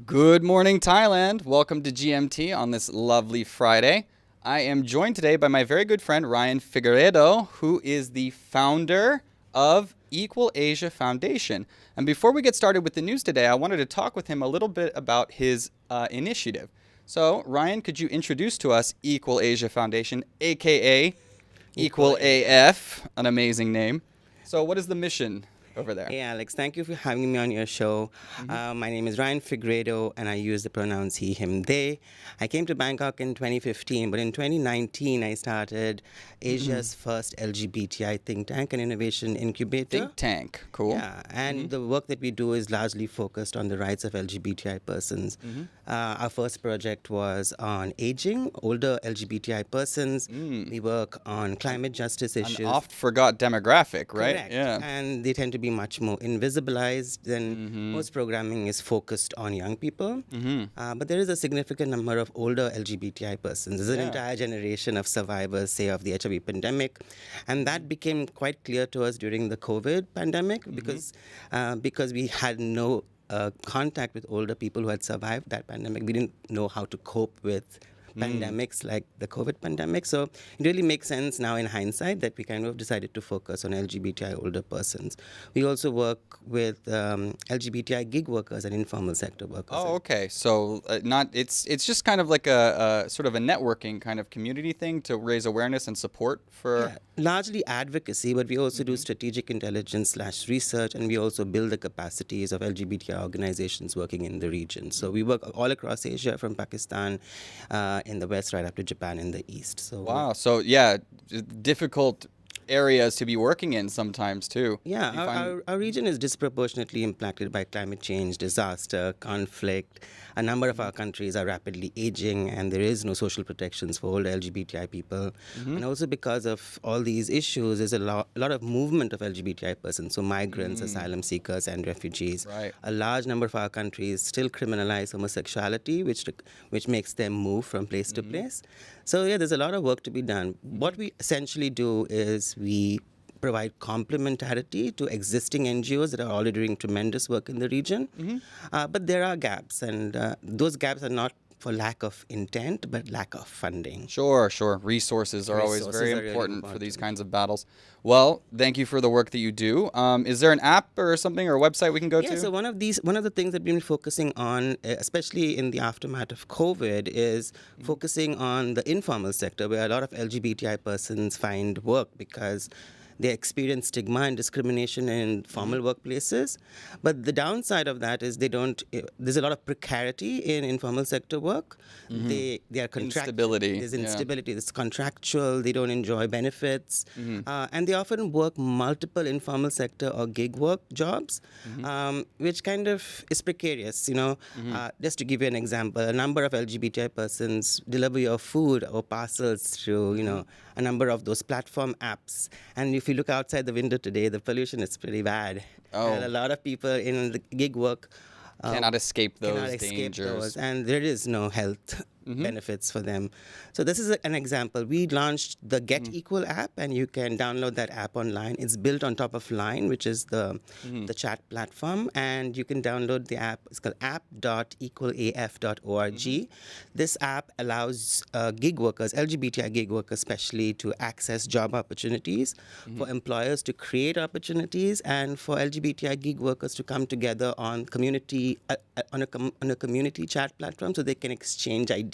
Good morning, Thailand. Welcome to GMT on this lovely Friday. I am joined today by my very good friend Ryan Figueredo, who is the founder of Equal Asia Foundation. And before we get started with the news today, I wanted to talk with him a little bit about his initiative. So, Ryan, could you introduce to us Equal Asia Foundation, aka Equal AF, an amazing name. So, what is the mission over there? Hey Alex, thank you for having me on your show. My name is Ryan Figueredo and I use the pronouns he, him, they. I came to Bangkok in 2015, but in 2019 I started Asia's first LGBTI think tank and innovation incubator. Think tank, cool. Yeah, and the work that we do is largely focused on the rights of LGBTI persons. Our first project was on aging, older LGBTI persons. We work on climate justice An issues. oft forgot demographic, right? Correct. Yeah. And they tend to be much more invisibilized than most programming is focused on young people. But there is a significant number of older LGBTI persons. There's an entire generation of survivors, say, of the HIV pandemic. And that became quite clear to us during the COVID pandemic because we had no contact with older people who had survived that pandemic. We didn't know how to cope with pandemics like the COVID pandemic. So it really makes sense now in hindsight that we kind of decided to focus on LGBTI older persons. We also work with LGBTI gig workers and informal sector workers. Oh, okay. So not it's just kind of like a sort of a networking kind of community thing to raise awareness and support for. Yeah, largely advocacy, but we also do strategic intelligence / research, and we also build the capacities of LGBTI organizations working in the region. So we work all across Asia, from Pakistan in the west right up to Japan in the east. So Wow. So yeah, difficult areas to be working in sometimes too. Yeah, You find- our region is disproportionately impacted by climate change, disaster, conflict. A number of our countries are rapidly aging, and there is no social protections for older LGBTI people. And also because of all these issues, there's a lot of movement of LGBTI persons, so migrants, asylum seekers, and refugees. Right. A large number of our countries still criminalize homosexuality, which makes them move from place to place. So yeah, there's a lot of work to be done. What we essentially do is we provide complementarity to existing NGOs that are already doing tremendous work in the region. But there are gaps, and those gaps are not for lack of intent, but lack of funding. Sure, sure. Resources are always Resources very are really important for these important. kinds of battles. Well, thank you for the work that you do. Is there an app or something or a website we can go Yeah, to? so one of the things that we've been focusing on, especially in the aftermath of COVID, is focusing on the informal sector, where a lot of LGBTI persons find work because they experience stigma and discrimination in formal workplaces. But the downside of that is there's a lot of precarity in informal sector work. They are contractual. Instability, There's yeah. instability. It's contractual. They don't enjoy benefits. And they often work multiple informal sector or gig work jobs, which kind of is precarious. Just to give you an example, a number of LGBTI persons deliver your food or parcels through, a number of those platform apps. And if you look outside the window today, the pollution is pretty bad. Oh. And a lot of people in the gig work Cannot escape those cannot escape dangers. those, and there is no health benefits for them. So this is an example. We launched the Get Equal app, and you can download that app online. It's built on top of Line, which is the chat platform, and you can download the app. It's called app.equalaf.org. This app allows gig workers, LGBTI gig workers especially, to access job opportunities, for employers to create opportunities, and for LGBTI gig workers to come together on on a community chat platform so they can exchange ideas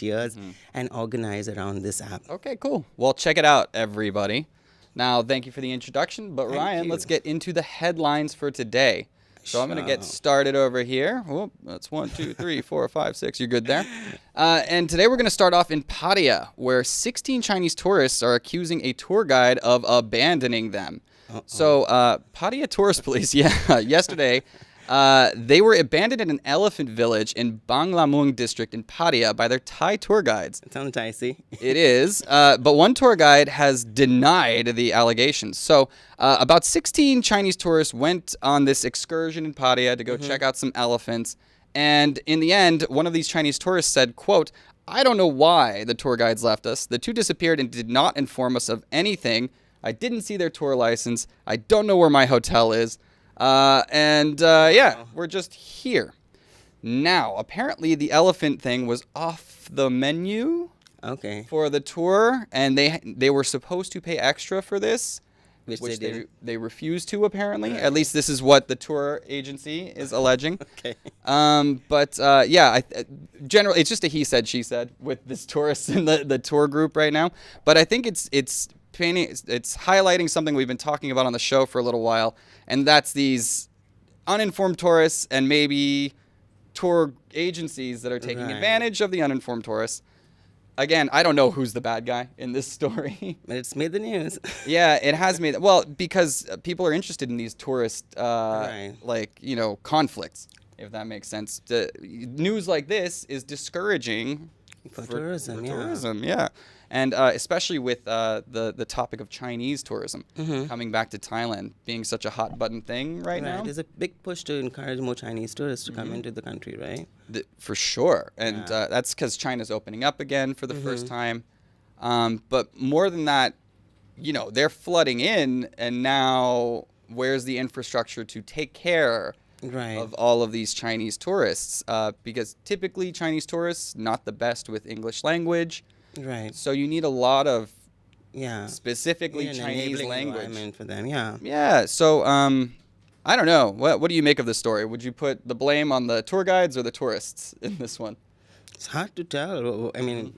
and organize around this app. Okay, cool. Well, check it out, everybody. Now, thank you for the introduction. But Ryan, you. let's get into the headlines for today. So I'm going to get Sure. started over here. Whoop, that's 1, 2, 3, 4, 5, 6. You're good there. And today we're going to start off in Pattaya, where 16 Chinese tourists are accusing a tour guide of abandoning them. So Pattaya Tourist Police, yesterday, they were abandoned in an elephant village in Banglamung district in Pattaya by their Thai tour guides. It sounds dicey. It is, but one tour guide has denied the allegations. So about 16 Chinese tourists went on this excursion in Pattaya to go check out some elephants. And in the end, one of these Chinese tourists said, quote, "I don't know why the tour guides left us. The two disappeared and did not inform us of anything. I didn't see their tour license. I don't know where my hotel is. We're just here." Now, apparently the elephant thing was off the menu Okay. for the tour, and they were supposed to pay extra for this, Which which they did. they refused to, apparently. Right. At least this is what the tour agency is alleging. Okay. Yeah, generally it's just a he said, she said with this tourist in the tour group right now. But I think it's highlighting something we've been talking about on the show for a little while, and that's these uninformed tourists and maybe tour agencies that are taking Right. advantage of the uninformed tourists. Again, I don't know who's the bad guy in this story. But it's made the news. Yeah, it has made, well, because people are interested in these tourist, Right. conflicts, if that makes sense. News like this is discouraging For tourism, yeah. tourism, yeah. And especially with the topic of Chinese tourism coming back to Thailand being such a hot button thing right now. There's a big push to encourage more Chinese tourists to come into the country, right? For sure. And Yeah. that's because China's opening up again for the first time. But more than that, they're flooding in, and now where's the infrastructure to take care Right. of all of these Chinese tourists? Because typically Chinese tourists, not the best with English language. Right. So you need a lot of Yeah. specifically Need an Chinese enabling language. environment for them, yeah. Yeah. So I don't know. What do you make of this story? Would you put the blame on the tour guides or the tourists in this one? It's hard to tell. I mean,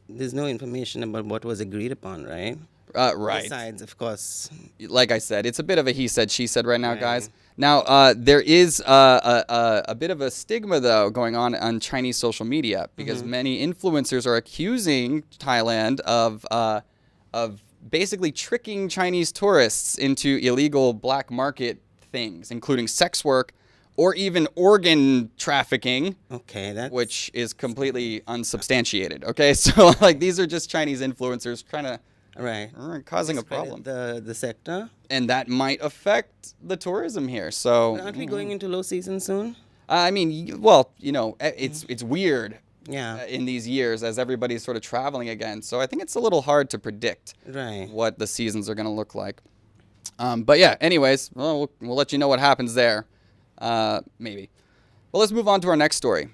there's no information about what was agreed upon, right? Right. Besides, of course. Like I said, it's a bit of a he said, she said right now, Right. guys. Now, there is a bit of a stigma, though, going on Chinese social media because many influencers are accusing Thailand of basically tricking Chinese tourists into illegal black market things, including sex work or even organ trafficking, Okay, that's... which is completely unsubstantiated. Okay, so like these are just Chinese influencers trying to Right. causing a Discredit problem. The sector. And that might affect the tourism here. So Aren't we going into low season soon? I mean, it's weird Yeah. in these years as everybody's sort of traveling again. So I think it's a little hard to predict Right. what the seasons are going to look like. But yeah, anyways, we'll let you know what happens there. Maybe. Well, let's move on to our next story.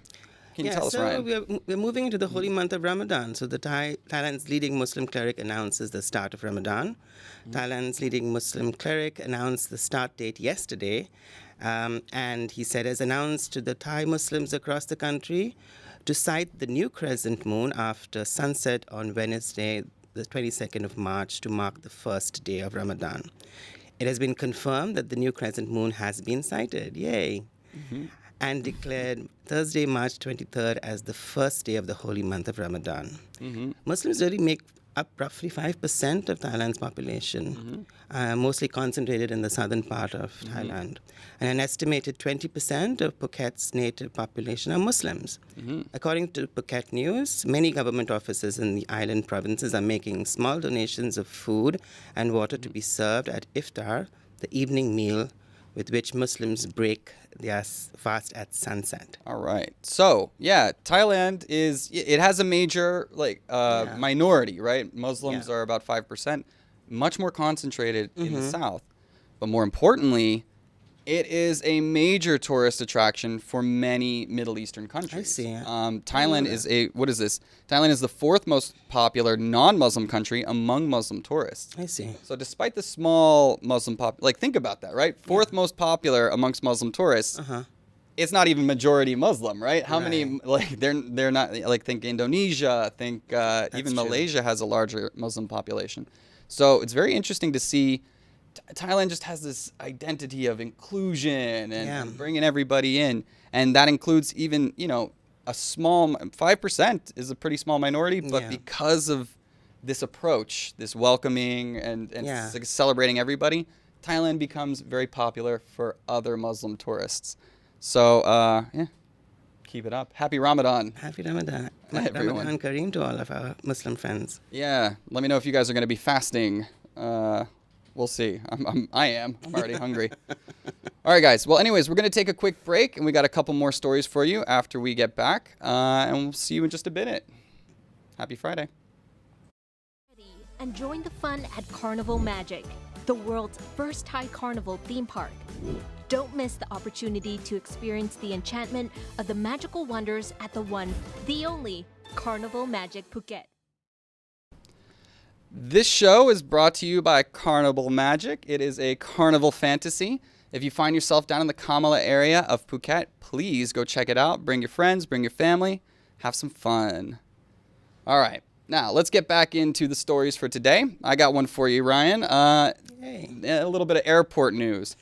Can you tell us, Ryan? We're moving into the holy month of Ramadan. So the Thailand's leading Muslim cleric announces the start of Ramadan. Thailand's leading Muslim cleric announced the start date yesterday. And he said, as announced to the Thai Muslims across the country, to sight the new crescent moon after sunset on Wednesday, the 22nd of March, to mark the first day of Ramadan. It has been confirmed that the new crescent moon has been sighted. Yay. And declared Thursday, March 23rd as the first day of the holy month of Ramadan. Muslims really make up roughly 5% of Thailand's population, mostly concentrated in the southern part of Thailand. And an estimated 20% of Phuket's native population are Muslims. According to Phuket News, many government offices in the island provinces are making small donations of food and water to be served at iftar, the evening meal with which Muslims break their fast at sunset. All right. So, yeah, Thailand it has a major minority, right? Muslims Yeah. are about 5%, much more concentrated in the south. But more importantly, it is a major tourist attraction for many Middle Eastern countries. I see. Thailand is Thailand is the fourth most popular non-Muslim country among Muslim tourists. I see. So despite the small Muslim think about that, right? Fourth most popular amongst Muslim tourists. It's not even majority Muslim, right? How many they're not think Indonesia, think even true. Malaysia has a larger Muslim population. So it's very interesting to see Thailand just has this identity of inclusion and bringing everybody in, and that includes even a small 5% is a pretty small minority, but because of this approach, this welcoming and celebrating everybody, Thailand becomes very popular for other Muslim tourists. So keep it up. Happy Ramadan. Happy Ramadan. Everyone. Ramadan Kareem to all of our Muslim friends. Yeah, let me know if you guys are going to be fasting. We'll see. I am. I'm already hungry. All right, guys. Well, anyways, we're going to take a quick break, and we got a couple more stories for you after we get back, and we'll see you in just a minute. Happy Friday. And join the fun at Carnival Magic. the world's first Thai carnival theme park. Don't miss the opportunity to experience the enchantment of the magical wonders at the one, the only, Carnival Magic Phuket. This show is brought to you by Carnival Magic. It is a carnival fantasy. If you find yourself down in the Kamala area of Phuket, please go check it out. Bring your friends, bring your family, have some fun. All right, now let's get back into the stories for today. I got one for you, Ryan. A little bit of airport news.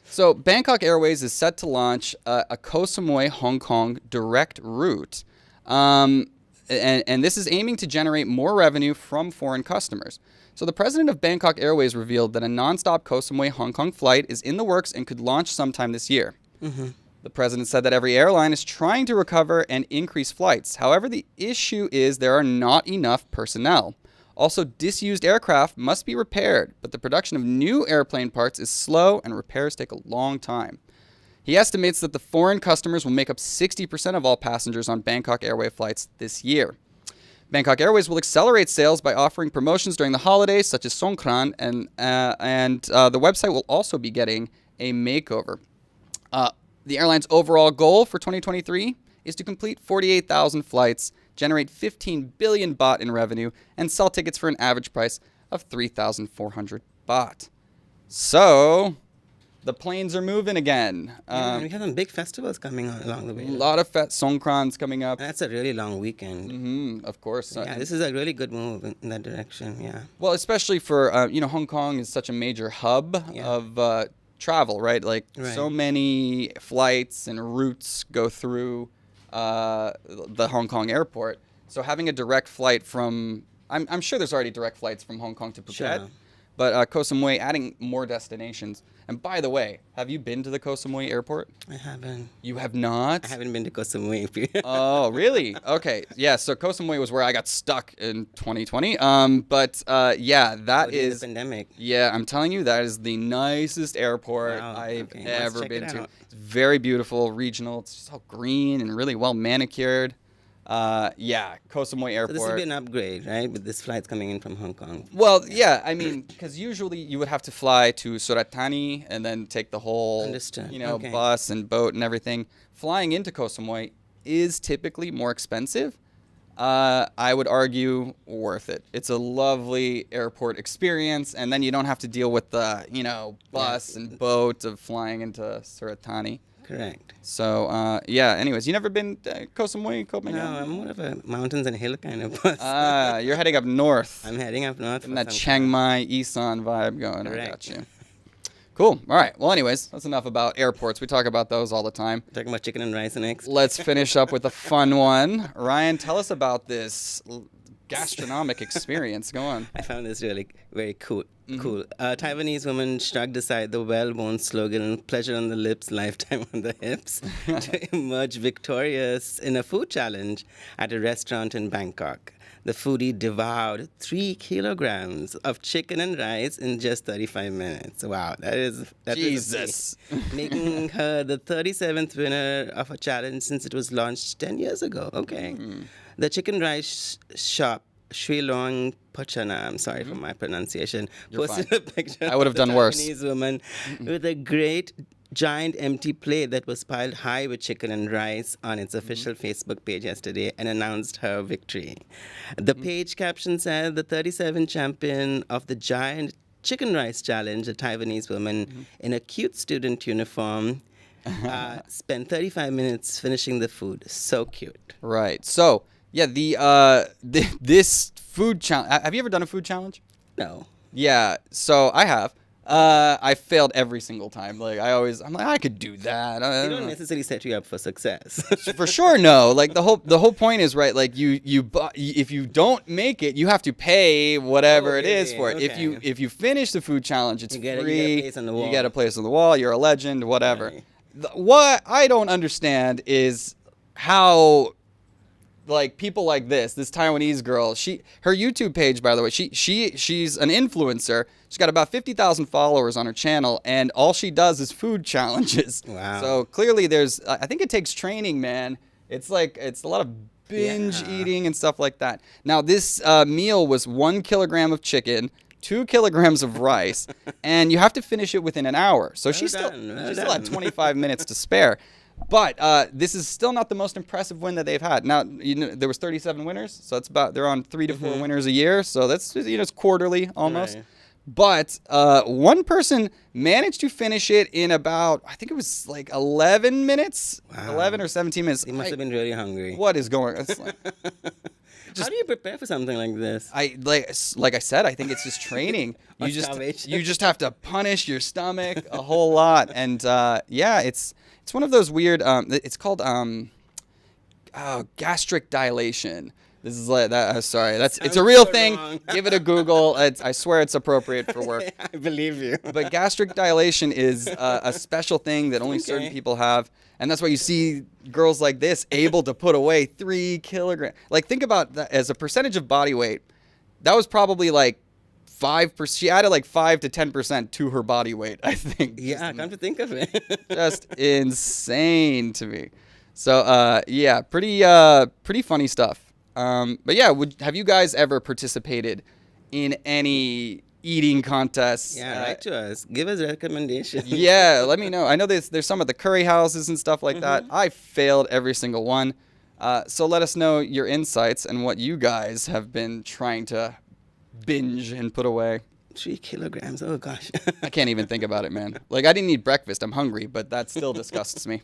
So Bangkok Airways is set to launch a Koh Samui, Hong Kong direct route. And this is aiming to generate more revenue from foreign customers. So the president of Bangkok Airways revealed that a nonstop Koh Samui Hong Kong flight is in the works and could launch sometime this year. Mm-hmm. The president said that every airline is trying to recover and increase flights. However, the issue is there are not enough personnel. Also, disused aircraft must be repaired, but the production of new airplane parts is slow and repairs take a long time. He estimates that the foreign customers will make up 60% of all passengers on Bangkok Airways flights this year. Bangkok Airways will accelerate sales by offering promotions during the holidays, such as Songkran, and the website will also be getting a makeover. The airline's overall goal for 2023 is to complete 48,000 flights, generate 15 billion baht in revenue, and sell tickets for an average price of 3,400 baht. So the planes are moving again. We have some big festivals coming on along the way. A lot of Songkrans coming up. And that's a really long weekend. Mm-hmm, of course. Yeah, this is a really good move in that direction, yeah. Well, especially for, Hong Kong is such a major hub of travel, right? So many flights and routes go through the Hong Kong airport. So having a direct flight from, I'm sure there's already direct flights from Hong Kong to Phuket. Sure. But Koh Samui adding more destinations. And by the way, have you been to the Koh Samui airport? I haven't. You have not? I haven't been to Koh Samui. Oh, really? Okay. Yeah, so Koh Samui was where I got stuck in 2020. That is the pandemic. Yeah, I'm telling you, that is the nicest airport I've ever been to. It's very beautiful, regional. It's just all green and really well manicured. Koh Samui Airport. So this would be an upgrade, right? With this flights coming in from Hong Kong. Well, I mean, because usually you would have to fly to Surat Thani and then take the whole, bus and boat and everything. Flying into Koh Samui is typically more expensive. I would argue worth it. It's a lovely airport experience, and then you don't have to deal with the, bus and boat of flying into Surat Thani. Correct. So, anyways, you never been to Koh Samui, Copenhagen? No, I'm more of a mountains and hill kind of person. You're heading up north. I'm heading up north. And that Chiang Mai, Isan vibe going. Correct. I got you. Cool. All right. Well, anyways, that's enough about airports. We talk about those all the time. Talking about chicken and rice next. Let's finish up with a fun one. Ryan, tell us about this gastronomic experience. Go on. I found this really very cool. A Taiwanese woman shrugged aside the well-worn slogan, pleasure on the lips, lifetime on the hips, to emerge victorious in a food challenge at a restaurant in Bangkok. The foodie devoured 3 kilograms of chicken and rice in just 35 minutes. Wow, that is Jesus. Making her the 37th winner of a challenge since it was launched 10 years ago. Okay. The chicken rice shop, Sri Long Pachana, I'm sorry for my pronunciation, posted a picture I would have done worse. Taiwanese woman with a great giant empty plate that was piled high with chicken and rice on its official Facebook page yesterday and announced her victory. The page caption said, the 37 champion of the giant chicken rice challenge, a Taiwanese woman in a cute student uniform, spent 35 minutes finishing the food. So cute. Right. So, this food challenge. Have you ever done a food challenge? No. Yeah. So I have. I failed every single time. I'm like, I could do that. They don't necessarily set you up for success. For sure, no. Like the whole point is, right, like if you don't make it, you have to pay whatever it is for it. Okay. If you finish the food challenge, it's free. You get a place on the wall. You get a place on the wall. You're a legend, whatever. Right. What I don't understand is how, like, people like this Taiwanese girl, her YouTube page, by the way, she's an influencer. She's got about 50,000 followers on her channel, and all she does is food challenges. Wow. So clearly I think it takes training, man. It's a lot of binge eating and stuff like that. Now, this meal was 1 kilogram of chicken, 2 kilograms of rice, and you have to finish it within an hour. So she's still had 25 minutes to spare. But this is still not the most impressive win that they've had. Now, there was 37 winners, so it's about they're on 3 to 4 winners a year. So that's it's quarterly almost. Right. But one person managed to finish it in about, I think it was like 11 minutes, Wow. 11 or 17 minutes. He must have been really hungry. What is going on? How do you prepare for something like this? Like I said, I think it's just training. Or You starvation. just have to punish your stomach a whole lot, and yeah, it's one of those weird. It's called gastric dilation. This is like that. Sorry, it's a real so thing. wrong. Give it a Google. I swear it's appropriate for work. I believe you. But gastric dilation is a special thing that only certain people have. And that's why you see girls like this able to put away 3 kilograms. Like, think about that as a percentage of body weight. That was probably like 5%. She added like 5 to 10% to her body weight, I think. Yeah, come to think of it. Just insane to me. So, yeah, pretty funny stuff. But yeah, have you guys ever participated in any eating contests? Yeah, write to us. Give us recommendations. Yeah, let me know. I know there's some at the curry houses and stuff like that. I failed every single one. So let us know your insights and what you guys have been trying to binge and put away. 3 kilograms. Oh, gosh. I can't even think about it, man. Like, I didn't eat breakfast. I'm hungry, but that still disgusts me.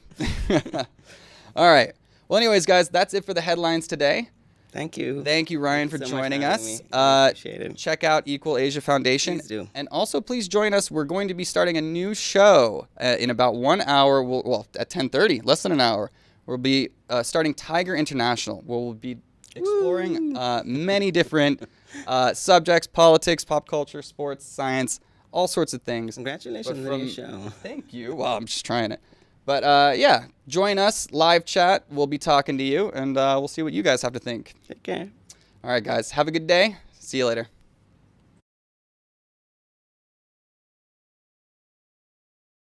All right. Well, anyways, guys, that's it for the headlines today. Thank you. Thank you, Ryan, Thank for you so much joining having us. me. I appreciate it. Check out Equal Asia Foundation. Please do. And also, please join us. We're going to be starting a new show in about 1 hour. At 10:30, less than an hour. We'll be starting Thaiger International. We'll be exploring many different subjects: politics, pop culture, sports, science, all sorts of things. Congratulations on the new show. Thank you. Well, I'm just trying it. But yeah, join us, live chat. We'll be talking to you, and we'll see what you guys have to think. Take care. All right, guys. Have a good day. See you later.